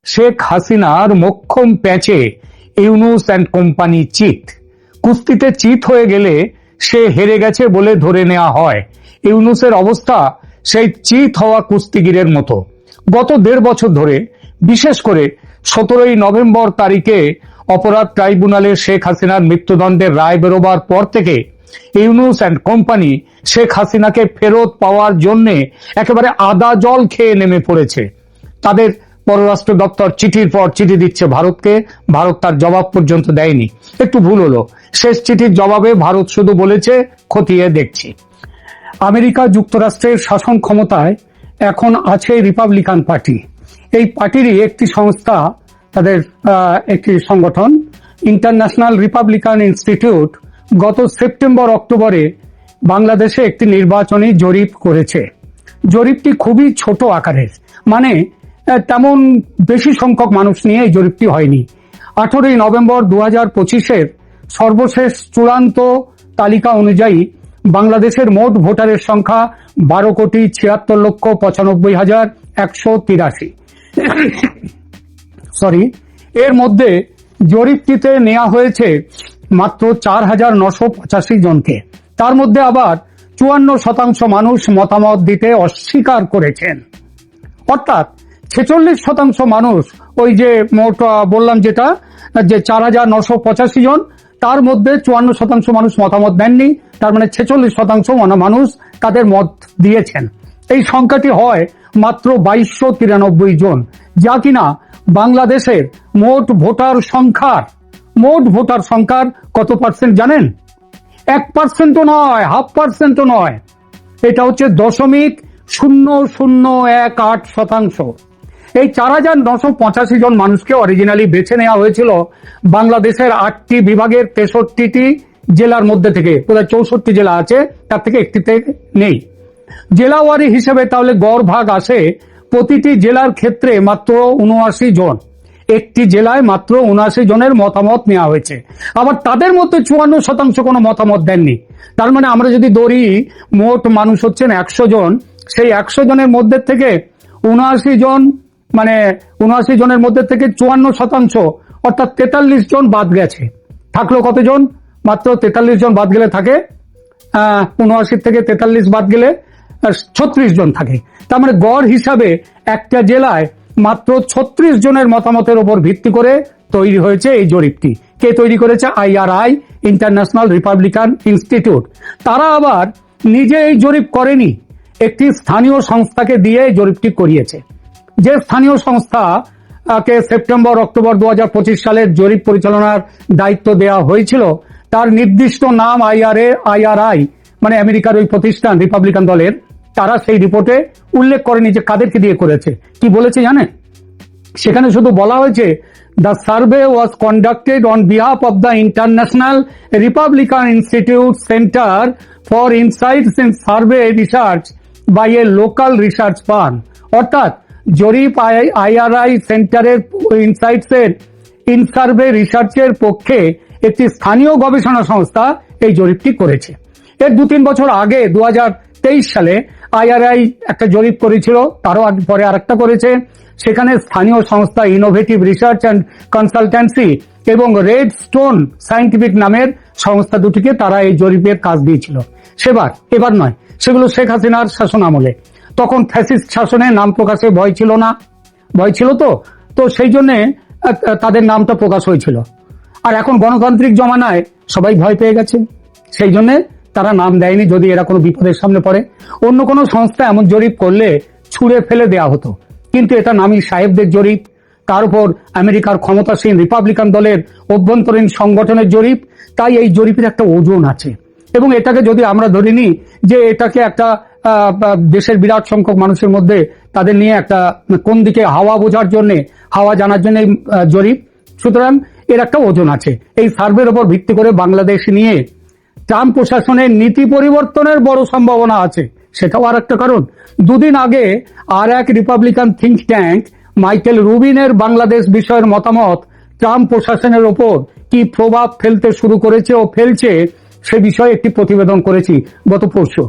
শেখ হাসিনার মোক্ষম প্যাচে Yunus and company চিত। কুস্তিতে চিত হয়ে গেলে সে হেরে গেছে বলে ধরে নেওয়া হয়। ইউনূসের অবস্থা সেই চিত হওয়া কুস্তিগিরের মতো। গত ১.৫ বছর ধরে, বিশেষ করে ১৭ই নভেম্বর তারিখে অপরাধ ট্রাইব্যুনালে শেখ হাসিনার মৃত্যুদণ্ডের রায় বেরোবার পর থেকে ইউনূস অ্যান্ড কোম্পানি শেখ হাসিনাকে ফেরত পাওয়ার জন্য একেবারে আদা জল খেয়ে নেমে পড়েছে। তাদের পররাষ্ট্র দপ্তর চিঠির পর চিঠি দিচ্ছে ভারতকে, ভারত তার জবাব পর্যন্ত দেয়নি। একটু ভুল হলো, শেষ চিঠির জবাবে ভারত শুধু বলেছে খতিয়ে দেখছি। আমেরিকা যুক্তরাষ্ট্রের শাসন ক্ষমতায় এখন আছে রিপাবলিকান পার্টি। এই পার্টিরই একটি সংস্থা, তাদের একটি সংগঠন ইন্টারন্যাশনাল রিপাবলিকান ইনস্টিটিউট গত সেপ্টেম্বর অক্টোবরে বাংলাদেশে একটি নির্বাচনী জরিপ করেছে। জরিপটি খুবই ছোট আকারের, মানে তেমন বেশি সংখ্যক মানুষ নিয়ে এই জরিপটি হয়নি। 18ই নভেম্বর 2025-এর সর্বশেষ চূড়ান্ত তালিকা অনুযায়ী বাংলাদেশের মোট ভোটারের সংখ্যা 12,96,95,183। এর মধ্যে জরিপটিতে নেওয়া হয়েছে মাত্র 4,985 জনকে। তার মধ্যে আবার 54% মানুষ মতামত দিতে অস্বীকার করেছেন। অর্থাৎ 46% মানুষ, ওই যে মোট বললাম যেটা, যে 4,985 জন, তার মধ্যে 54% মানুষ মতামত দেননি। তার মানে 46% মানুষ তাদের মত দিয়েছেন। এই সংখ্যাটি হয় মাত্র 2293 জন, যা কিনা বাংলাদেশের মোট ভোটার সংখ্যার কত পার্সেন্ট জানেন? 1% নয়, 0.5% নয়, এটা হচ্ছে 0.0018%। এই 4,985 জন মানুষকে অরিজিনালি বেছে নেওয়া হয়েছিল বাংলাদেশের 8টি বিভাগের 63টি জেলার মধ্যে থেকে। প্রায় 64 জেলা আছে, তার থেকে একটিতে নেই। জেলাওয়ারি হিসেবে তাহলে গড় ভাগ আসে প্রতিটি জেলার ক্ষেত্রে মাত্র 79 জন। একটি জেলায় মাত্র 79 জনের মতামত নেওয়া হয়েছে। আবার তাদের মধ্যে 54% কোনো মতামত দেননি। তার মানে আমরা যদি ধরি মোট মানুষ হচ্ছেন 100 জন, সেই 100 জনের মধ্যে থেকে 79 জন, মানে 79 জনের মধ্যে থেকে 54%, অর্থাৎ 43 জন বাদ গেছে। থাকলো কতজন? মাত্র 43 জন বাদ গেলে থাকে 79 থেকে 43 বাদ গেলে 36 জন থাকে। তার মানে গড় হিসাবে একটা জেলায় মাত্র 36 জনের মতামতের উপর ভিত্তি করে তৈরি হয়েছে এই জরিপটি। কে তৈরি করেছে? IRI, international Republican institute. তারা আবার নিজে এই জরিপ করেনি, একটি স্থানীয় সংস্থাকে দিয়ে এই জরিপটি করিয়েছে। যে স্থানীয় সংস্থাকে সেপ্টেম্বর অক্টোবর 2025 সালের জরিপ পরিচালনার দায়িত্ব দেওয়া হয়েছিল, তার নির্দিষ্ট নাম IRI, মানে আমেরিকার ওই প্রতিষ্ঠান রিপাবলিকান দলের, তারা সেই রিপোর্টে উল্লেখ করেনি যে কাদেরকে দিয়ে করেছে। কি বলেছে জানেন? সেখানে শুধু বলা হয়েছে, the survey was conducted on behalf of the International Republican Institute Center for Insights in Survey Research by a local research firm. অর্থাৎ জরিপ IRI সেন্টারের ইনসাইটসের ইনসার্ভে রিসার্চের পক্ষে একটি স্থানীয় গবেষণা সংস্থা এই জরিপটি করেছে। এর 2-3 বছর আগে 2023 সালে IRI একটা জরিপ করেছিল, তারও পরে আরেকটা করেছে। সেখানে স্থানীয় সংস্থা ইনোভেটিভ রিসার্চ অ্যান্ড কনসালটেন্সি এবং রেড স্টোন সায়েন্টিফিক নামের সংস্থা দুটিকে তারা এই জরিপের কাজ দিয়েছিল। এবার নয়, সেগুলো শেখ হাসিনার শাসন আমলে। তখন ফ্যাসিস্ট শাসনে নাম প্রকাশে ভয় ছিল না, ভয় ছিল তো সেই জন্য তাদের নামটা প্রকাশ হয়েছিল। আর এখন গণতান্ত্রিক জমানায় সবাই ভয় পেয়ে গেছে, সেই জন্য তারা নাম দেয়নি, যদি এরা কোনো বিপদের সামনে পড়ে। অন্য কোনো সংস্থা এমন জরিপ করলে ছুঁড়ে ফেলে দেওয়া হতো, কিন্তু এটা নামি সাহেবদের জরিপ, তার উপর আমেরিকার ক্ষমতাসীন রিপাবলিকান দলের অভ্যন্তরীণ সংগঠনের জরিপ। তাই এই জরিপের একটা ওজন আছে, এবং এটাকে যদি আমরা ধরে নিই যে এটাকে একটা দেশের বিরাট সংখ্যক মানুষের মধ্যে তাদের নিয়ে একটা কোন দিকে হাওয়া বোঝার জন্য, হাওয়া জানার জন্য জরিপ, সুতরাং এর একটা ওজন আছে। এই সার্ভের উপর ভিত্তি করে বাংলাদেশ নিয়ে ট্রাম্প প্রশাসনের নীতি পরিবর্তনের বড় সম্ভাবনা আছে, সেটাও আর একটা কারণ। 2 দিন আগে আর এক রিপাবলিকান থিঙ্ক ট্যাঙ্ক মাইকেল রুবিনের বাংলাদেশ বিষয়ের মতামত ট্রাম্প প্রশাসনের ওপর কি প্রভাব ফেলতে শুরু করেছে ও ফেলছে সে বিষয়ে একটি প্রতিবেদন করেছি গত পরশু।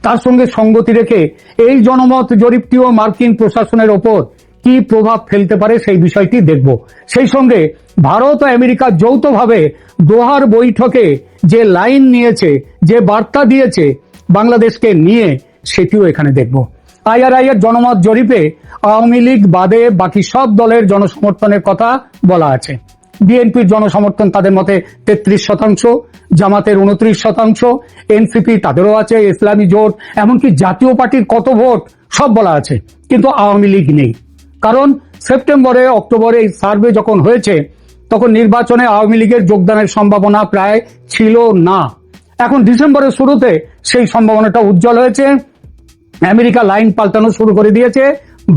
তার সঙ্গে সঙ্গতি রেখে এই জনমত জরিপটিও মার্কিন প্রশাসনের ওপর কি প্রভাব ফেলতে পারে সেই বিষয়টি দেখব। সেই সঙ্গে ভারত ও আমেরিকা যৌথভাবে দোহার বৈঠকে যে লাইন নিয়েছে, যে বার্তা দিয়েছে বাংলাদেশকে নিয়ে, সেটিও এখানে দেখব। আইআরআই এর জনমত জরিপে আওয়ামী লীগ বাদে বাকি সব দলের জনসমর্থনের কথা বলা আছে। বিএনপির জনসমর্থন তাদের মতে 33%, জামাতের 29%, এনসিপি তাদেরও আছে, ইসলামী জোট, এমনকি জাতীয় পার্টির কত ভোট সব বলা আছে, কিন্তু আওয়ামী লীগ নেই। কারণ সেপ্টেম্বরে অক্টোবরে এই সার্ভে যখন হয়েছে তখন নির্বাচনে আওয়ামী লীগের যোগদানের সম্ভাবনা প্রায় ছিল না। এখন ডিসেম্বরের শুরুতে সেই সম্ভাবনাটা উজ্জ্বল হয়েছে। আমেরিকা লাইন পাল্টানো শুরু করে দিয়েছে,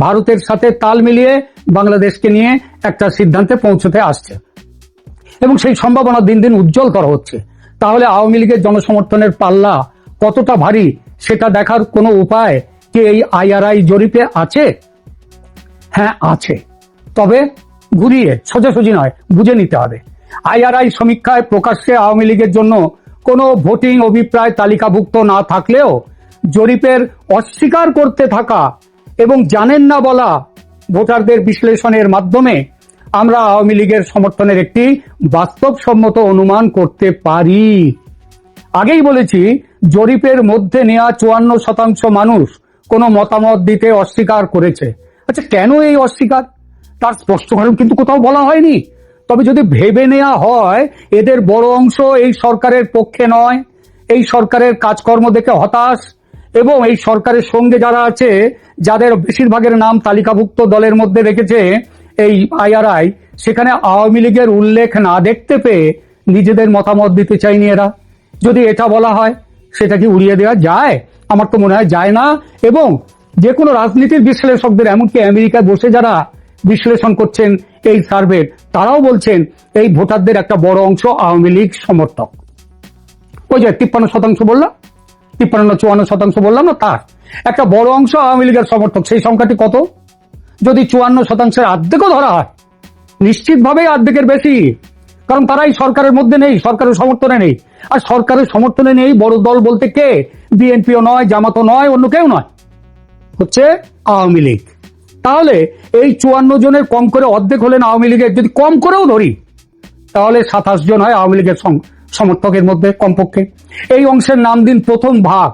ভারতের সাথে তাল মিলিয়ে বাংলাদেশকে নিয়ে একটা সিদ্ধান্তে পৌঁছতে আসছে এবং সেই সম্ভাবনা দিন দিন উজ্জ্বল করা হচ্ছে। তাহলে আওয়ামী লীগের জনসমর্থনের পাল্লা কতটা ভারী সেটা দেখার কোনো উপায় কি এই আইআরআই জরিপে আছে? হ্যাঁ আছে, তবে ঘুরিয়ে সোজাসুজি নয়, বুঝে নিতে হবে। আইআরআই সমীক্ষায় প্রকাশ্যে আওয়ামী লীগের জন্য কোনো ভোটিং অভিপ্রায় তালিকাভুক্ত না থাকলেও জরিপের অস্বীকার করতে থাকা এবং জানেন না বলা ভোটারদের বিশ্লেষণের মাধ্যমে আমরা আওয়ামী লীগের সমর্থনের একটি বাস্তবসম্মত অনুমান করতে পারি। আগেই বলেছি, জরিপের মধ্যে নেওয়া 54% মানুষ কোনো মতামত দিতে অস্বীকার করেছে। আচ্ছা, কেন এই অস্বীকার তার স্পষ্ট কারণ কিন্তু কোথাও বলা হয়নি। তবে যদি ভেবে নেওয়া হয় এদের বড় অংশ এই সরকারের পক্ষে নয়, এই সরকারের কাজকর্ম দেখে হতাশ, এবং এই সরকারের সঙ্গে যারা আছে, যাদের বেশিরভাগের নাম তালিকাভুক্ত দলের মধ্যে রেখেছে এই আইআরআই, সেখানে আওয়ামী লীগের উল্লেখ না দেখতে পেয়ে নিজেদের মতামত দিতে চায়নি এরা। যদি এটা বলা হয় সেটা কি উড়িয়ে দেওয়া যায়? আমার তো মনে হয় যায় না। এবং যে কোনো রাজনীতির বিশ্লেষকদের, এমনকি আমেরিকায় বসে যারা বিশ্লেষণ করছেন এই সার্ভের, তারাও বলছেন এই ভোটারদের একটা বড় অংশ আওয়ামী লীগ সমর্থক। ওই যে 53% বললাম, 53-54% বললাম না, তার একটা বড় অংশ আওয়ামী লীগের সমর্থক। সেই সংখ্যাটি কত? যদি 54%-এর অর্ধেকও ধরা হয়, নিশ্চিতভাবেই অর্ধেকের বেশি, কারণ তারা এই সরকারের মধ্যে নেই, সরকারের সমর্থনে নেই। আর সরকারের সমর্থনে নেই বড় দল বলতে কে? বিএনপিও নয়, জামাতও নয়, অন্য কেউ নয়, হচ্ছে আওয়ামী লীগ। তাহলে এই 54 জনের কম করে অর্ধেক হলেন আওয়ামী লীগের। যদি কম করেও ধরি তাহলে 27 জন হয় আওয়ামী লীগের সমর্থকের মধ্যে কমপক্ষে। এই অংশের নাম দিন প্রথম ভাগ।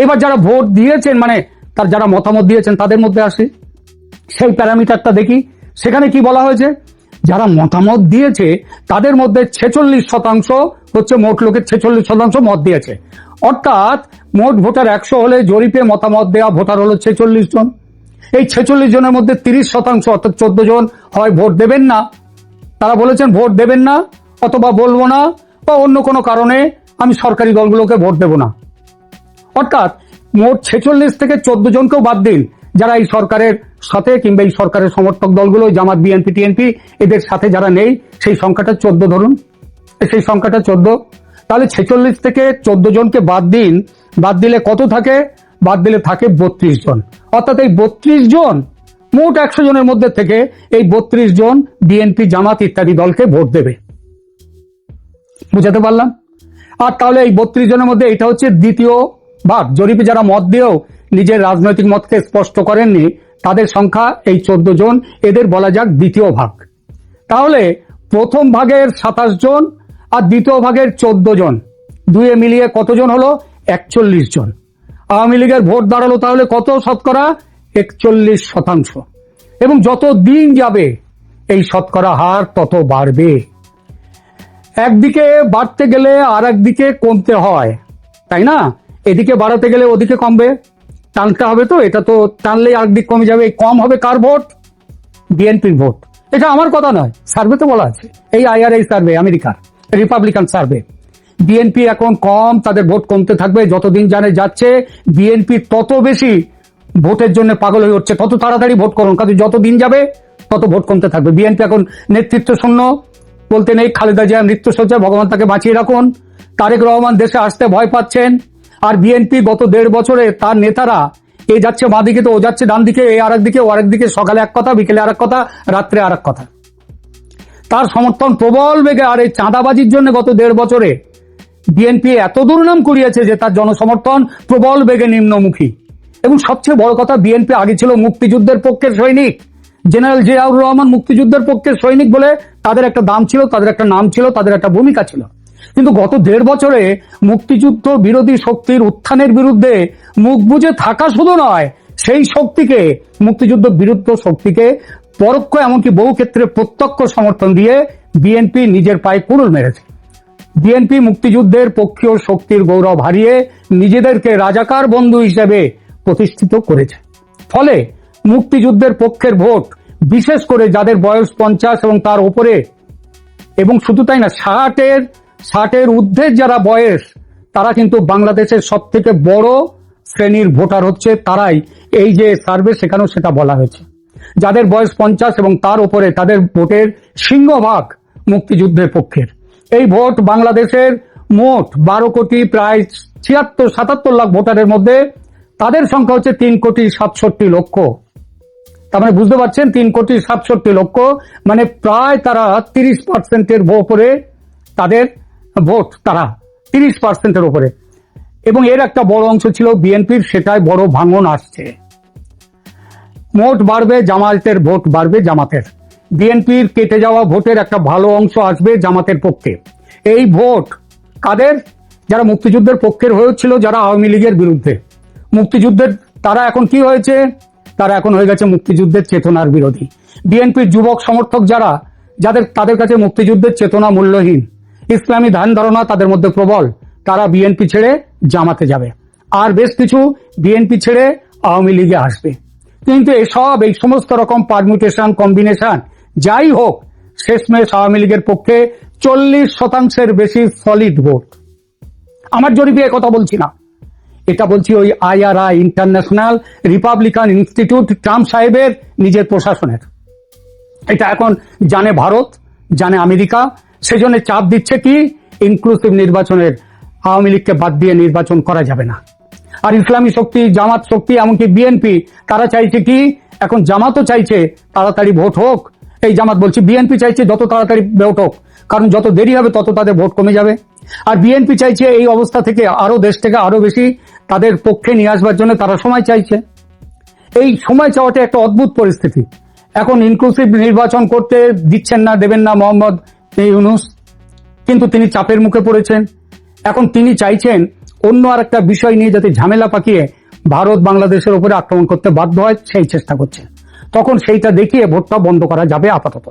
এবার যারা ভোট দিয়েছেন, মানে তার যারা মতামত দিয়েছেন তাদের মধ্যে আসে, সেই প্যারামিটারটা দেখি। সেখানে কি বলা হয়েছে? যারা মতামত দিয়েছে তাদের মধ্যে 46% হচ্ছে, মোট লোকের 46% মত দিয়েছে। অর্থাৎ মোট ভোটার 100 হলে জরিপে মতামত দেওয়া ভোটার হলো 46 জন। এই 46 জনের মধ্যে 30% অর্থাৎ 14 জন হয় ভোট দেবেন না, তারা বলেছেন ভোট দেবেন না, অথবা বলবো না, বা অন্য কোনো কারণে আমি সরকারি দলগুলোকে ভোট দেব না। অর্থাৎ মোট 46 থেকে 14 জনকেও বাদ দিন, যারা এই সরকারের সাথে কিংবা এই সরকারের সমর্থক দলগুলো, জামাত, বিএনপি, টিএনপি, এদের সাথে যারা নেই, সেই সংখ্যাটা 14 ধরুন, সেই সংখ্যাটা 14। তাহলে 46 থেকে 14 জনকে বাদ দিন, বাদ দিলে কত থাকে? বাদ দিলে থাকে 32 জন। অর্থাৎ এই 32 জন মোট 100 জনের মধ্যে থেকে এই 32 জন বিএনপি, জামাত ইত্যাদি দলকে ভোট দেবে। বুঝাতে পারলাম? আর তাহলে এই 32 জনের মধ্যে এটা হচ্ছে দ্বিতীয় ভাগ। জরিপে যারা মত দিয়েও নিজের রাজনৈতিক মতকে স্পষ্ট করেননি তাদের সংখ্যা এই 14 জন, এদের বলা যাক দ্বিতীয় ভাগ। তাহলে প্রথম ভাগের 27 জন আর দ্বিতীয় ভাগের 14 জন, দুয়ে মিলিয়ে কতজন হলো? 41 জন। আওয়ামী লীগের ভোট দাঁড়ালো তাহলে কত? শতকরা 41%। এবং যত দিন যাবে এই শতকরা হার তত বাড়বে। একদিকে বাড়তে গেলে আর একদিকে কমতে হয়, তাই না? এদিকে বাড়াতে গেলে ওদিকে কমবে, টানতে হবে, তো এটা তো টানলে আরেকদিক কমে যাবে। কম হবে কার ভোট? বিএনপির ভোট। এটা আমার কথা নয়, সার্ভেতে বলা আছে, এই আইআরআই সার্ভে, আমেরিকার রিপাবলিকান সার্ভে। বিএনপি এখন কম, তাদের ভোট কমতে থাকবে। যতদিন জানে যাচ্ছে বিএনপি তত বেশি ভোটের জন্য পাগল হয়ে উঠছে, তত তাড়াতাড়ি ভোট করুন, কারণ যত দিন যাবে তত ভোট কমতে থাকবে। বিএনপি এখন নেতৃত্ব শূন্য বলতে নেই, খালেদা জিয়া মৃত্যুশয্যায়, ভগবান তাকে বাঁচিয়ে রাখুন। তারেক রহমান দেশে আসতে ভয় পাচ্ছেন। আর বিএনপি গত 1.5 বছরে তার নেতারা, এ যাচ্ছে বাঁ দিকে তো ও যাচ্ছে ডান দিকে, এ আরেক দিকে ও আরেক দিকে, সকালে এক কথা, বিকেলে আরেক কথা, রাত্রে আরেক কথা। তার সমর্থন প্রবল বেগে। আর এই চাঁদাবাজির জন্য গত 1.5 বছরে বিএনপি এত দুর্নাম কুড়িয়েছে যে তার জনসমর্থন প্রবল বেগে নিম্নমুখী। এবং সবচেয়ে বড় কথা, বিএনপি আগে ছিল মুক্তিযুদ্ধের পক্ষের সৈনিক। জেনারেল জিয়াউর রহমান মুক্তিযুদ্ধের পক্ষের সৈনিক বলে তাদের একটা দাম ছিল, তাদের একটা নাম ছিল, তাদের একটা ভূমিকা ছিল। কিন্তু গত 1.5 বছরে মুক্তিযুদ্ধ বিরোধী শক্তির উত্থানের বিরুদ্ধে মুখ বুজে থাকা শুধু নয়, সেই শক্তিকে, মুক্তিযুদ্ধ বিরুদ্ধ শক্তিকে পরোক্ষ এমনকি বহু ক্ষেত্রে প্রত্যক্ষ সমর্থন দিয়ে বিএনপি নিজের পায়ে কুড়ুল মেরেছে। বিএনপি মুক্তিযুদ্ধের পক্ষীয় শক্তির গৌরব হারিয়ে নিজেদেরকে রাজাকার বন্ধু হিসেবে প্রতিষ্ঠিত করেছে। ফলে মুক্তিযুদ্ধের পক্ষের ভোট, বিশেষ করে যাদের বয়স 50 এবং তার উপরে, এবং শুধু তাই না, 60-এর ঊর্ধ্বে যারা বয়স, তারা কিন্তু বাংলাদেশের সব থেকে বড় শ্রেণীর ভোটার হচ্ছে তারাই। এই যে সার্ভে, সেখানেও সেটা বলা হয়েছে। যাদের বয়স 50 এবং তার উপরে, তাদের ভোটের সিংহভাগ মুক্তিযুদ্ধের পক্ষের। এই ভোট বাংলাদেশের মোট 12 কোটি প্রায় 76-77 লাখ ভোটারের মধ্যে তাদের সংখ্যা হচ্ছে 3,67,00,000। তার মানে বুঝতে পারছেন, 3,67,00,000 মানে প্রায় তারা 30%-এর উপরে তাদের ভোট, তারা 30%-এর উপরে। এবং এর একটা বড় অংশ ছিল বিএনপির, সেটাই বড় ভাঙন আসছে। মোট বাড়বে, জামায়াতের ভোট বাড়বে, জামাতের। বিএনপির কেটে যাওয়া ভোটের একটা ভালো অংশ আসবে জামাতের পক্ষে। এই ভোট কাদের? যারা মুক্তিযুদ্ধের পক্ষের হয়েছিল, যারা আওয়ামী লীগের বিরুদ্ধে। মুক্তিযুদ্ধের তারা এখন কি হয়েছে? তারা এখন হয়ে গেছে মুক্তিযুদ্ধের চেতনার বিরোধী। বিএনপির যুবক সমর্থক যারা, তাদের কাছে মুক্তিযুদ্ধের চেতনা মূল্যহীন, ইসলামী ধ্যান ধারণা তাদের মধ্যে প্রবল, তারা বিএনপি ছেড়ে জামাতে যাবে। আর বেশ কিছু বিএনপি ছেড়ে আওয়ামী লীগে আসবে। কিন্তু এই সমস্ত রকম পারমিউটেশন, কম্বিনেশন যাই হোক, শেষমেশ আওয়ামী লীগের পক্ষে 40%-এর বেশি সলিড ভোট। আমার জরিপে কথা বলছি না, এটা বলছি ওই IRI, international Republican institute, Trump সাহেবের নিজের প্রশাসনের। এটা এখন জানে ভারত, জানে আমেরিকা, সেজন্য চাপ দিচ্ছে কি, ইনক্লুসিভ নির্বাচনের আওয়ামী লীগকে বাদ দিয়ে নির্বাচন করা যাবে না। আর ইসলামী শক্তি, জামাত শক্তি, এমনকি বিএনপি, তারা চাইছে কি, এখন জামাতও চাইছে তাড়াতাড়ি ভোট হোক। এই জামাত বলছে, বিএনপি চাইছে যত তাড়াতাড়ি ভোট হোক, কারণ যত দেরি হবে তত তাদের ভোট কমে যাবে। আর বিএনপি চাইছে এই অবস্থা থেকে আরো, দেশ থেকে আরো বেশি তাদের পক্ষে নিয়ে আসবার জন্য তারা সময় চাইছে। এই সময় চাওয়াটা একটা অদ্ভুত পরিস্থিতি। এখন ইনক্লুসিভ নির্বাচন করতে দিচ্ছেন না, দেবেন না মোহাম্মদ ইউনূস, কিন্তু তিনি চাপের মুখে পড়েছেন। এখন তিনি চাইছেন অন্য আর একটা বিষয় নিয়ে যাতে ঝামেলা পাকিয়ে ভারত বাংলাদেশের উপরে আক্রমণ করতে বাধ্য হয়, সেই চেষ্টা করছে। তখন সেইটা দেখিয়ে ভোটটা বন্ধ করা যাবে আপাতত।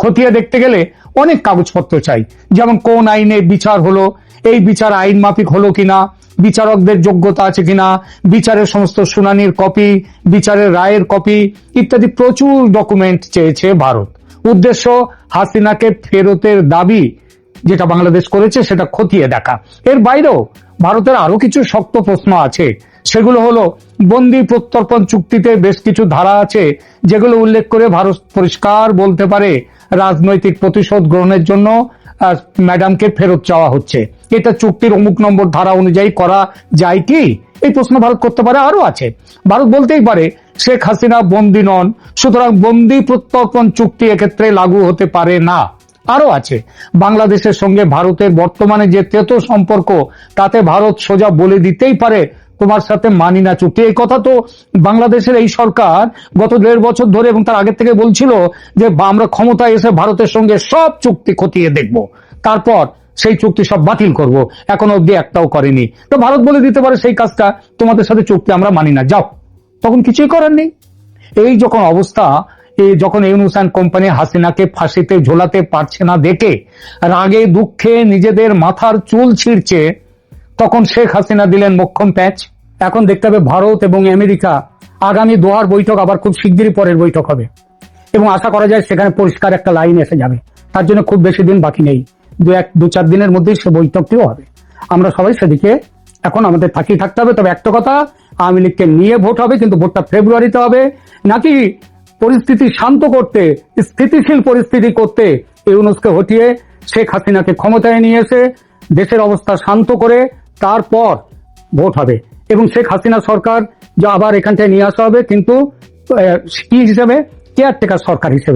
খতিয়ে দেখতে গেলে অনেক কাগজপত্র চাই, যেমন কোন আইনে বিচার হলো, এই বিচার আইন মাফিক হলো কিনা, বিচারকদের যোগ্যতা আছে কিনা, বিচারের সমস্ত শুনানির কপি, বিচারের রায়ের কপি ইত্যাদি প্রচুর ডকুমেন্ট চেয়েছে ভারত। উদ্দেশ্য হাসিনাকে ফেরতের দাবি যেটা বাংলাদেশ করেছে সেটা খতিয়ে দেখা। এর বাইরেও ভারতের আরো কিছু শক্ত প্রশ্ন আছে। সেগুলো হলো, বন্দি প্রত্যর্পণ চুক্তিতে বেশ কিছু ধারা আছে যেগুলো উল্লেখ করে ভারত পরিষ্কার বলতে পারে রাজনৈতিক প্রতিশোধ গ্রহণের জন্য ম্যাডামকে ফেরত চাওয়া হচ্ছে। এটা চুক্তির অমুক নম্বর ধারা অনুযায়ী করা যায় কি? এই প্রশ্ন ভারত করতে পারে। আরো আছে, ভারত বলতেই পারে শেখ হাসিনা বন্দী নন, সুতরাং বন্দি প্রত্যর্পণ চুক্তি এক্ষেত্রে লাগু হতে পারে না। আরো আছে, বাংলাদেশের সঙ্গে ভারতের বর্তমানে যে তেতো সম্পর্ক, তাতে ভারত সোজা বলে দিতেই পারে তোমার সাথে মানি না চুক্তি। এই কথা তো বাংলাদেশের এই সরকার গত 1.5 বছর ধরে এবং তার আগের থেকে বলছিল যে আমরা ক্ষমতায় এসে ভারতের সঙ্গে সব চুক্তি খতিয়ে দেখব, তারপর সেই চুক্তি সব বাতিল করব। এখনো অব্দি একটাও করেনি। তো ভারত বলে দিতে পারে সেই কাজটা, তোমাদের সাথে চুক্তি আমরা মানি না, যাও। তখন কিছুই করার নেই। এই যখন অবস্থা, যখন ইউনূস অ্যান্ড কোম্পানি হাসিনাকে ফাঁসিতে ঝোলাতে পারছে না দেখে রাগে দুঃখে নিজেদের মাথার চুল ছিঁড়ছে, তখন শেখ হাসিনা দিলেন মোক্ষম প্যাচ। এখন দেখতে হবে ভারত এবং আমেরিকা আগামী দোহার বৈঠক আবার খুব শিগগিরই পরের বৈঠক হবে, এবং আশা করা যায় সেখানে পরিষ্কার একটা লাইন এসে যাবে। তার জন্য খুব বেশি দিন বাকি নেই, 2-4 দিনের মধ্যেই সে বৈঠকটিও হবে। আমরা সবাই সেদিকে এখন আমাদের তাকিয়ে থাকতে হবে। তবে একটা কথা, আওয়ামী লীগকে নিয়ে ভোট হবে, কিন্তু ভোটটা ফেব্রুয়ারিতে হবে, নাকি পরিস্থিতি শান্ত করতে, স্থিতিশীল পরিস্থিতি করতে ইউনূসকে হটিয়ে শেখ হাসিনাকে ক্ষমতায় নিয়ে এসে দেশের অবস্থা শান্ত করে তারপর ভোট হবে। এবং শেখ হাসিনা সরকার যা আবার এখানটায় নিয়ে আসা হবে, কিন্তু কি হিসেবে? কেয়ারটেকার সরকার হিসেবে।